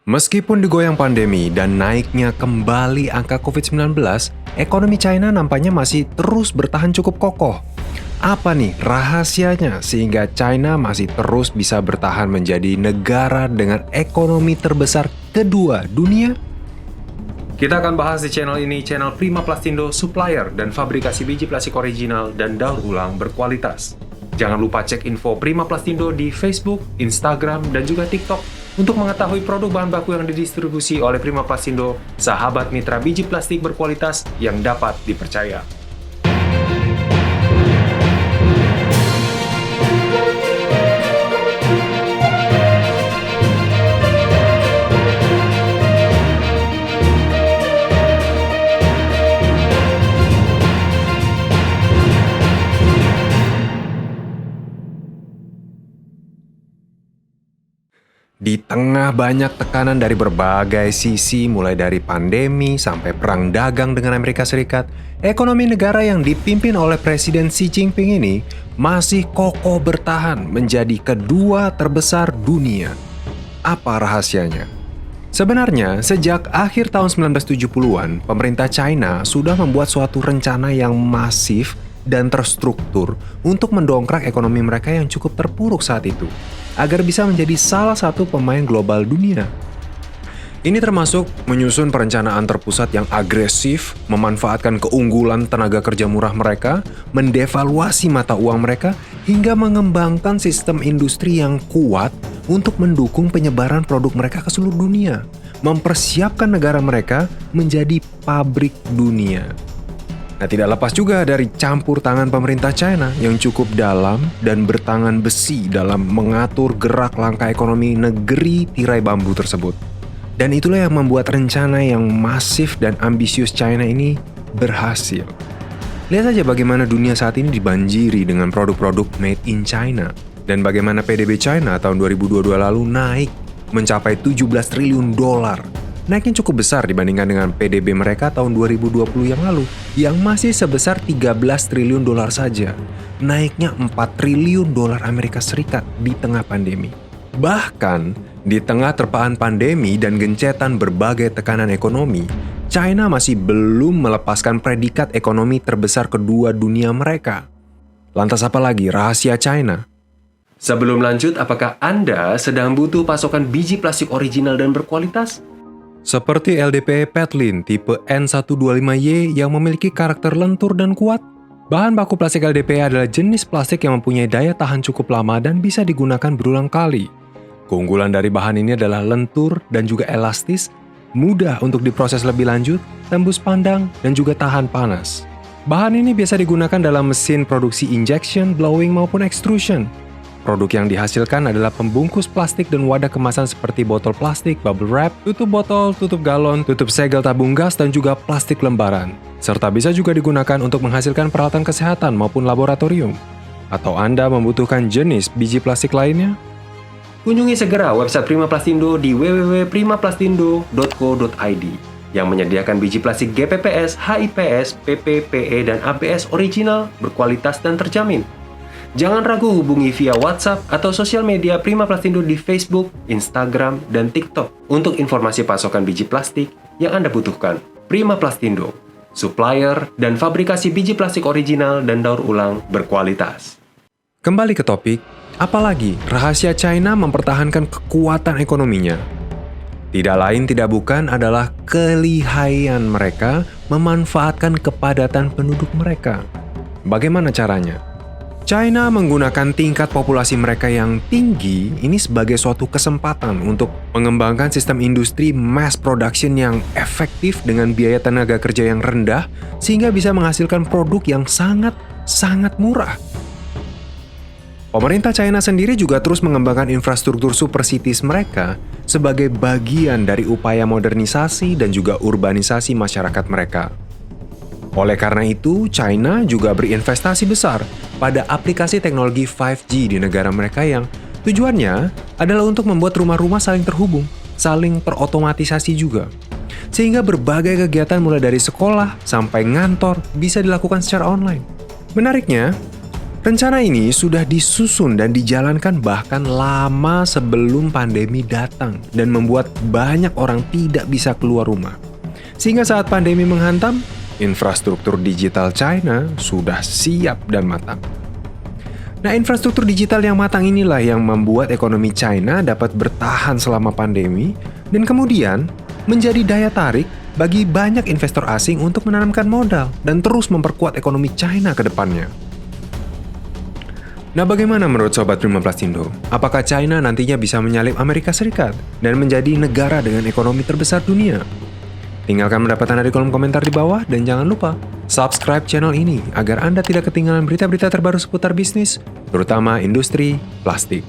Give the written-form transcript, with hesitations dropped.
Meskipun digoyang pandemi dan naiknya kembali angka COVID-19, ekonomi China nampaknya masih terus bertahan cukup kokoh. Apa nih rahasianya sehingga China masih terus bisa bertahan menjadi negara dengan ekonomi terbesar kedua dunia? Kita akan bahas di channel ini, channel Prima Plastindo, supplier dan fabrikasi biji plastik original dan daur ulang berkualitas. Jangan lupa cek info Prima Plastindo di Facebook, Instagram, dan juga TikTok untuk mengetahui produk bahan baku yang didistribusi oleh Prima Plastindo, sahabat mitra biji plastik berkualitas yang dapat dipercaya. Di tengah banyak tekanan dari berbagai sisi, mulai dari pandemi sampai perang dagang dengan Amerika Serikat, ekonomi negara yang dipimpin oleh Presiden Xi Jinping ini masih kokoh bertahan menjadi kedua terbesar dunia. Apa rahasianya? Sebenarnya, sejak akhir tahun 1970-an, pemerintah China sudah membuat suatu rencana yang masif dan terstruktur untuk mendongkrak ekonomi mereka yang cukup terpuruk saat itu, agar bisa menjadi salah satu pemain global dunia. Ini termasuk menyusun perencanaan terpusat yang agresif, memanfaatkan keunggulan tenaga kerja murah mereka, mendevaluasi mata uang mereka, hingga mengembangkan sistem industri yang kuat untuk mendukung penyebaran produk mereka ke seluruh dunia, mempersiapkan negara mereka menjadi pabrik dunia. Nah, tidak lepas juga dari campur tangan pemerintah China yang cukup dalam dan bertangan besi dalam mengatur gerak langkah ekonomi negeri tirai bambu tersebut. Dan itulah yang membuat rencana yang masif dan ambisius China ini berhasil. Lihat saja bagaimana dunia saat ini dibanjiri dengan produk-produk made in China. Dan bagaimana PDB China tahun 2022 lalu naik mencapai 17 triliun dolar. Naiknya cukup besar dibandingkan dengan PDB mereka tahun 2020 yang lalu, yang masih sebesar 13 triliun dolar saja. Naiknya 4 triliun dolar Amerika Serikat di tengah pandemi. Bahkan, di tengah terpaan pandemi dan gencetan berbagai tekanan ekonomi, China masih belum melepaskan predikat ekonomi terbesar kedua dunia mereka. Lantas apa lagi rahasia China? Sebelum lanjut, apakah Anda sedang butuh pasokan biji plastik original dan berkualitas? Seperti LDPE Petlin tipe N125Y yang memiliki karakter lentur dan kuat. Bahan baku plastik LDPE adalah jenis plastik yang mempunyai daya tahan cukup lama dan bisa digunakan berulang kali. Keunggulan dari bahan ini adalah lentur dan juga elastis, mudah untuk diproses lebih lanjut, tembus pandang, dan juga tahan panas. Bahan ini biasa digunakan dalam mesin produksi injection, blowing, maupun extrusion. Produk yang dihasilkan adalah pembungkus plastik dan wadah kemasan seperti botol plastik, bubble wrap, tutup botol, tutup galon, tutup segel tabung gas, dan juga plastik lembaran. Serta bisa juga digunakan untuk menghasilkan peralatan kesehatan maupun laboratorium. Atau Anda membutuhkan jenis biji plastik lainnya? Kunjungi segera website Prima Plastindo di www.primaplastindo.co.id yang menyediakan biji plastik GPPS, HIPS, PP, PE, dan ABS original, berkualitas, dan terjamin. Jangan ragu hubungi via WhatsApp atau sosial media Prima Plastindo di Facebook, Instagram, dan TikTok untuk informasi pasokan biji plastik yang Anda butuhkan. Prima Plastindo, supplier dan fabrikasi biji plastik original dan daur ulang berkualitas. Kembali ke topik, apalagi rahasia China mempertahankan kekuatan ekonominya? Tidak lain tidak bukan adalah kelihayan mereka memanfaatkan kepadatan penduduk mereka. Bagaimana caranya? China menggunakan tingkat populasi mereka yang tinggi ini sebagai suatu kesempatan untuk mengembangkan sistem industri mass production yang efektif dengan biaya tenaga kerja yang rendah sehingga bisa menghasilkan produk yang sangat murah. Pemerintah China sendiri juga terus mengembangkan infrastruktur super cities mereka sebagai bagian dari upaya modernisasi dan juga urbanisasi masyarakat mereka. Oleh karena itu, China juga berinvestasi besar pada aplikasi teknologi 5G di negara mereka yang tujuannya adalah untuk membuat rumah-rumah saling terhubung, saling terotomatisasi juga. Sehingga berbagai kegiatan mulai dari sekolah sampai ngantor bisa dilakukan secara online. Menariknya, Rencana ini sudah disusun dan dijalankan bahkan lama sebelum pandemi datang dan membuat banyak orang tidak bisa keluar rumah. Sehingga saat pandemi menghantam, infrastruktur digital China sudah siap dan matang. Nah, infrastruktur digital yang matang inilah yang membuat ekonomi China dapat bertahan selama pandemi dan kemudian menjadi daya tarik bagi banyak investor asing untuk menanamkan modal dan terus memperkuat ekonomi China ke depannya. Nah, bagaimana menurut Sobat Prima Plastindo? Apakah China nantinya bisa menyalip Amerika Serikat dan menjadi negara dengan ekonomi terbesar dunia? Tinggalkan pendapat Anda di kolom komentar di bawah dan jangan lupa subscribe channel ini agar Anda tidak ketinggalan berita-berita terbaru seputar bisnis, terutama industri plastik.